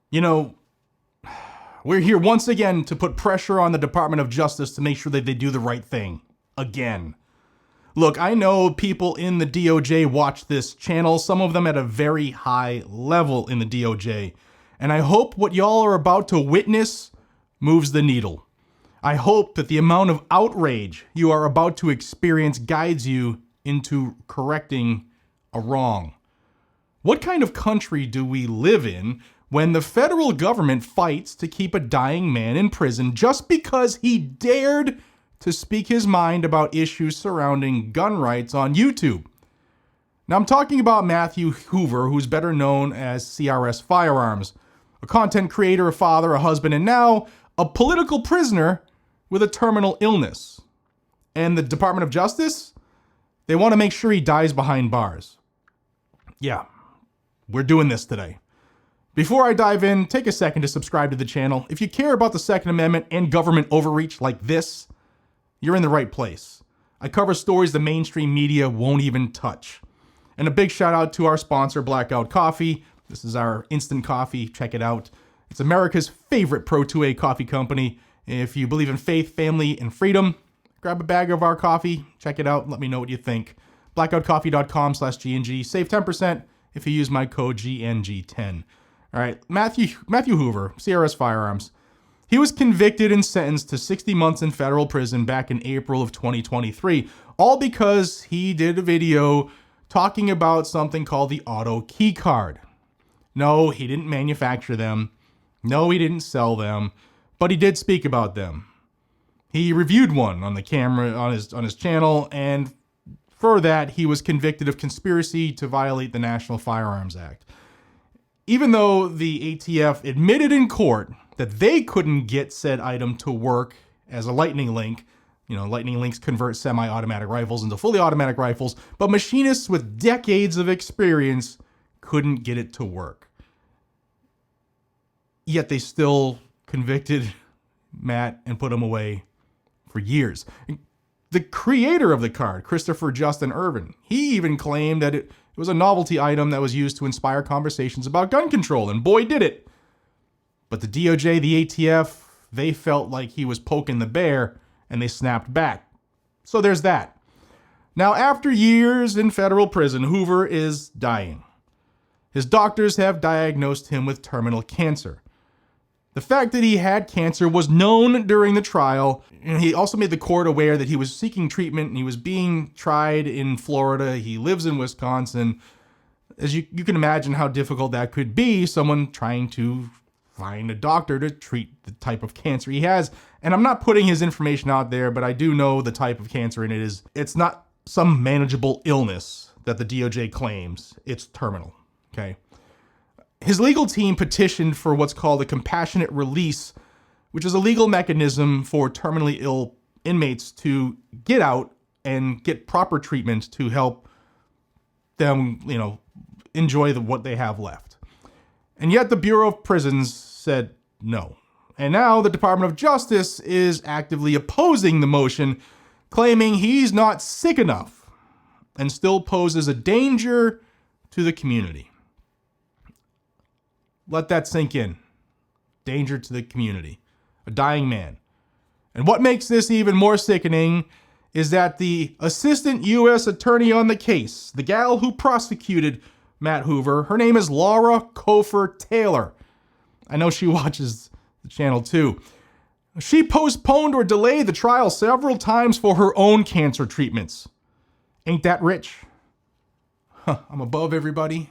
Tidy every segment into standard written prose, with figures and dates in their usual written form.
You know, we're here once again to put pressure on the Department of Justice to make sure that they do the right thing. Again. Look, I know people in the DOJ watch this channel, some of them at a very high level in the DOJ. And I hope what y'all are about to witness moves the needle. I hope that the amount of outrage you are about to experience guides you into correcting a wrong. What kind of country do we live in when the federal government fights to keep a dying man in prison just because he dared to speak his mind about issues surrounding gun rights on YouTube? Now, I'm talking about Matthew Hoover, who's better known as CRS Firearms, a content creator, a father, a husband, and now a political prisoner with a terminal illness. And the Department of Justice, they want to make sure he dies behind bars. Yeah, we're doing this today. Before I dive in, take a second to subscribe to the channel. If you care about the Second Amendment and government overreach like this, you're in the right place. I cover stories the mainstream media won't even touch. And a big shout out to our sponsor, Blackout Coffee. This is our instant coffee. Check it out. It's America's favorite Pro 2A coffee company. If you believe in faith, family, and freedom, grab a bag of our coffee. Check it out. Let me know what you think. blackoutcoffee.com/GNG. Save 10% if you use my code GNG10. All right, Matthew Hoover, CRS Firearms. He was convicted and sentenced to 60 months in federal prison back in April of 2023, all because he did a video talking about something called the auto key card. No, he didn't manufacture them. No, he didn't sell them, but he did speak about them. He reviewed one on the camera on his channel, and for that, he was convicted of conspiracy to violate the National Firearms Act. Even though the ATF admitted in court that they couldn't get said item to work as a lightning link. Lightning links convert semi-automatic rifles into fully automatic rifles, but machinists with decades of experience couldn't get it to work. Yet they still convicted Matt and put him away for years. The creator of the card, Christopher Justin Irvin, he even claimed that it was a novelty item that was used to inspire conversations about gun control, and boy did it. But the DOJ, the ATF, they felt like he was poking the bear, and they snapped back. So there's that. Now, after years in federal prison, Hoover is dying. His doctors have diagnosed him with terminal cancer. The fact that he had cancer was known during the trial, and he also made the court aware that he was seeking treatment and he was being tried in Florida. He lives in Wisconsin. As you can imagine how difficult that could be, someone trying to find a doctor to treat the type of cancer he has. And I'm not putting his information out there, but I do know the type of cancer, and it's not some manageable illness that the DOJ claims. It's terminal, okay? His legal team petitioned for what's called a compassionate release, which is a legal mechanism for terminally ill inmates to get out and get proper treatment to help them, enjoy what they have left. And yet the Bureau of Prisons said no. And now the Department of Justice is actively opposing the motion, claiming he's not sick enough and still poses a danger to the community. Let that sink in. Danger to the community. A dying man. And what makes this even more sickening is that the assistant U.S. attorney on the case, the gal who prosecuted Matt Hoover, her name is Laura Kofer Taylor. I know she watches the channel too. She postponed or delayed the trial several times for her own cancer treatments. Ain't that rich? I'm above everybody.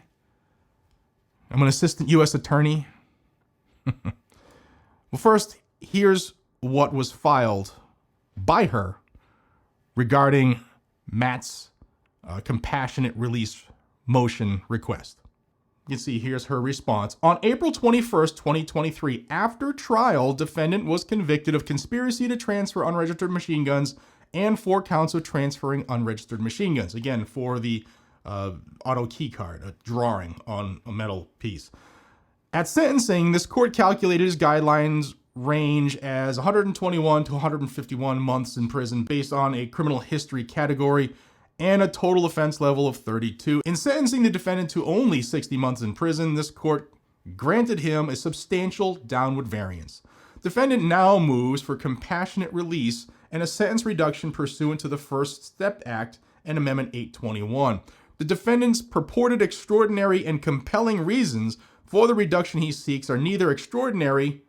I'm an assistant U.S. attorney. Well, first, here's what was filed by her regarding Matt's compassionate release motion request. You can see here's her response. On April 21st, 2023, after trial, defendant was convicted of conspiracy to transfer unregistered machine guns and 4 counts of transferring unregistered machine guns. Again, for the auto key card, a drawing on a metal piece. At sentencing, this court calculated his guidelines range as 121 to 151 months in prison based on a criminal history category and a total offense level of 32. In sentencing the defendant to only 60 months in prison, this court granted him a substantial downward variance. Defendant now moves for compassionate release and a sentence reduction pursuant to the First Step Act and Amendment 821. The defendant's purported extraordinary and compelling reasons for the reduction he seeks are neither extraordinary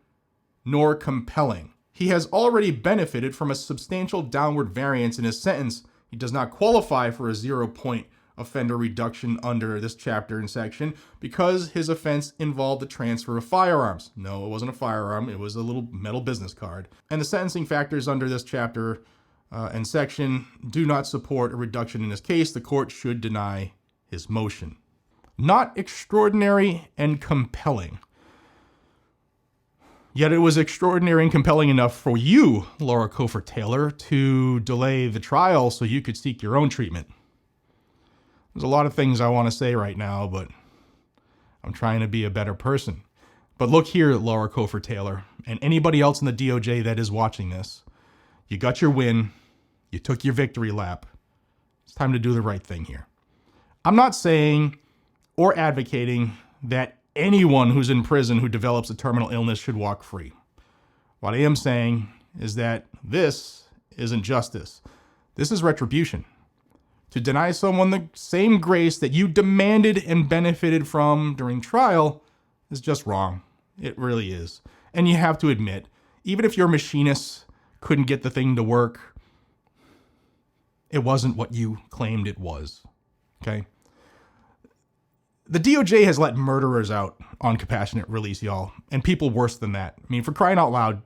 nor compelling. He has already benefited from a substantial downward variance in his sentence. He does not qualify for a 0-point offender reduction under this chapter and section because his offense involved the transfer of firearms. No, it wasn't a firearm. It was a little metal business card. And the sentencing factors under this chapter and section do not support a reduction in his case. The court should deny his motion. Not extraordinary and compelling. Yet it was extraordinary and compelling enough for you, Laura Kofer Taylor, to delay the trial so you could seek your own treatment. There's a lot of things I want to say right now, but I'm trying to be a better person. But look here, Laura Kofer Taylor, and anybody else in the DOJ that is watching this. You got your win. You took your victory lap. It's time to do the right thing here. I'm not saying or advocating that anyone who's in prison who develops a terminal illness should walk free. What I am saying is that this isn't justice. This is retribution. To deny someone the same grace that you demanded and benefited from during trial is just wrong. It really is. And you have to admit, even if your machinist couldn't get the thing to work, it wasn't what you claimed it was. Okay? The DOJ has let murderers out on compassionate release, y'all, and people worse than that. I mean, for crying out loud,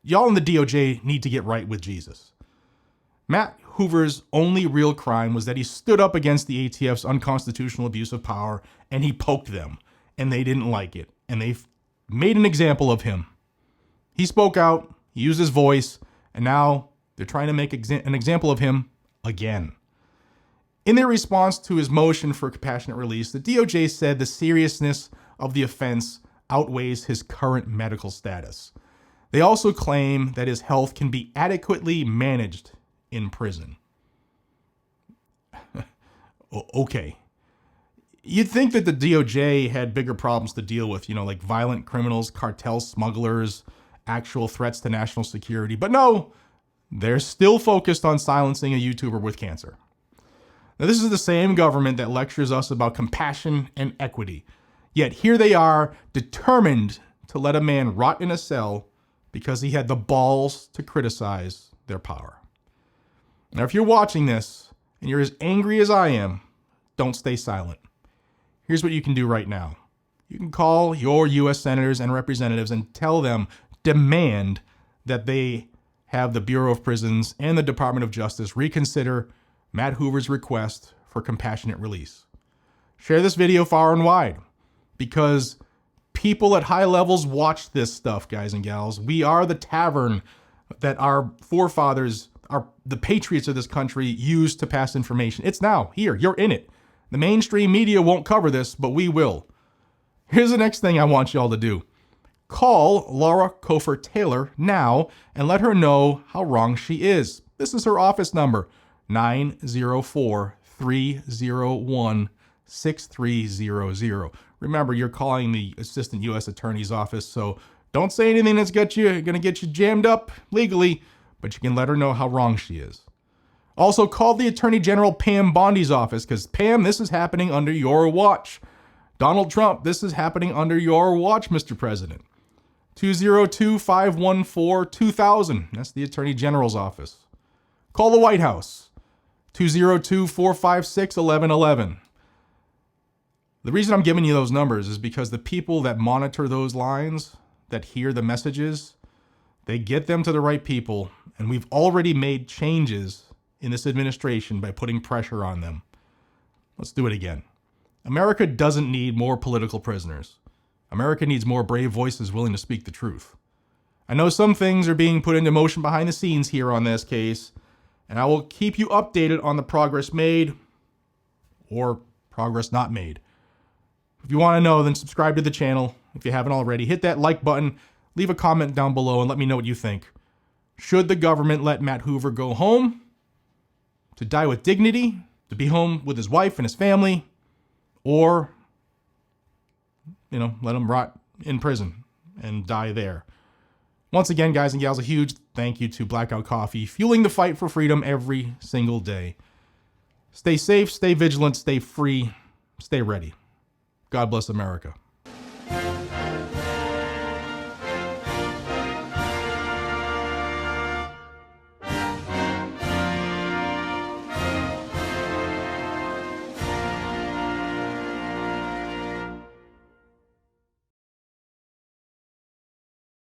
y'all in the DOJ need to get right with Jesus. Matt Hoover's only real crime was that he stood up against the ATF's unconstitutional abuse of power, and he poked them, and they didn't like it, and they made an example of him. He spoke out, he used his voice, and now they're trying to make an example of him again. In their response to his motion for compassionate release, the DOJ said the seriousness of the offense outweighs his current medical status. They also claim that his health can be adequately managed in prison. Okay. You'd think that the DOJ had bigger problems to deal with, like violent criminals, cartel smugglers, actual threats to national security. But no, they're still focused on silencing a YouTuber with cancer. Now, this is the same government that lectures us about compassion and equity. Yet here they are, determined to let a man rot in a cell because he had the balls to criticize their power. Now, if you're watching this and you're as angry as I am, don't stay silent. Here's what you can do right now. You can call your U.S. senators and representatives and tell them, demand that they have the Bureau of Prisons and the Department of Justice reconsider Matt Hoover's request for compassionate release. Share this video far and wide because people at high levels watch this stuff, guys and gals. We are the tavern that our forefathers, the patriots of this country, used to pass information. It's now here. You're in it. The mainstream media won't cover this, but we will. Here's the next thing I want y'all to do. Call Laura Kofer Taylor now and let her know how wrong she is. This is her office number, 904-301-6300. Remember, you're calling the Assistant U.S. Attorney's Office, so don't say anything that's going to get you jammed up legally, but you can let her know how wrong she is. Also, call the Attorney General Pam Bondi's office, because Pam, this is happening under your watch. Donald Trump, this is happening under your watch, Mr. President. 202-514-2000. That's the Attorney General's office. Call the White House. 202-456-1111. The reason I'm giving you those numbers is because the people that monitor those lines, that hear the messages, they get them to the right people, and we've already made changes in this administration by putting pressure on them. Let's do it again. America doesn't need more political prisoners. America needs more brave voices willing to speak the truth. I know some things are being put into motion behind the scenes here on this case, and I will keep you updated on the progress made or progress not made. If you want to know, then subscribe to the channel. If you haven't already, hit that like button, leave a comment down below, and let me know what you think. Should the government let Matt Hoover go home to die with dignity, to be home with his wife and his family, or let them rot in prison and die there. Once again, guys and gals, a huge thank you to Blackout Coffee, fueling the fight for freedom every single day. Stay safe, stay vigilant, stay free, stay ready. God bless America.